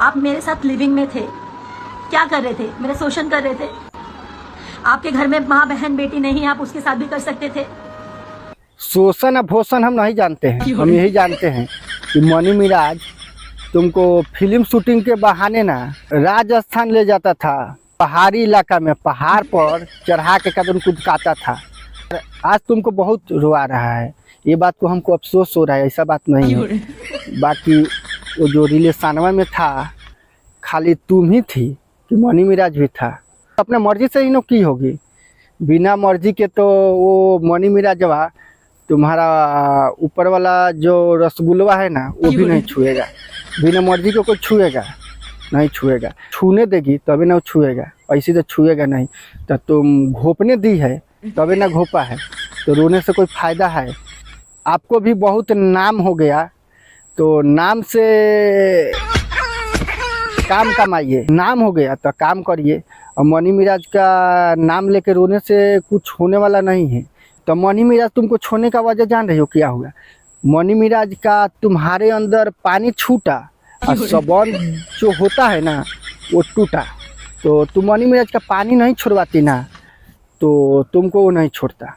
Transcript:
आप मेरे साथ लिविंग में थे, क्या कर रहे थे? मेरा शोषण कर रहे थे। आपके घर में माँ बहन बेटी नहीं है, आप उसके साथ भी कर सकते थे। शोषण भोषण हम नहीं जानते हैं, हम यही जानते हैं कि मनी मिराज तुमको फिल्म शूटिंग के बहाने ना राजस्थान ले जाता था, पहाड़ी इलाका में पहाड़ पर चढ़ा के कदम कूदकाता था। आज तुमको बहुत रुआ रहा है, ये बात को हमको अफसोस हो रहा है, ऐसा बात नहीं है। बाकी वो जो रिलेशनवा में था खाली तुम ही थी कि मनी मिराज भी था। अपने मर्जी से ही नो की होगी, बिना मर्जी के तो वो मनी मिराजवा तुम्हारा ऊपर वाला जो रसगुल्ला है ना वो भी नहीं छुएगा। बिना मर्जी के कोई छुएगा नहीं, छुएगा। छूने देगी तभी ना वो छुएगा, ऐसे तो छुएगा नहीं। तो तुम घोपने दी है तभी ना घोपा है, तो रोने से कोई फ़ायदा है? आपको भी बहुत नाम हो गया, तो नाम से काम कमाइए। नाम हो गया तो काम करिए, और मनी मिराज का नाम लेके रोने से कुछ होने वाला नहीं है। तो मनी मिराज तुमको छोड़ने का वजह जान रही हो क्या हुआ? मनी मिराज का तुम्हारे अंदर पानी छूटा और सबन जो होता है ना वो टूटा। तो तुम मनी मिराज का पानी नहीं छोड़वाती ना, तो तुमको वो नहीं छोड़ता।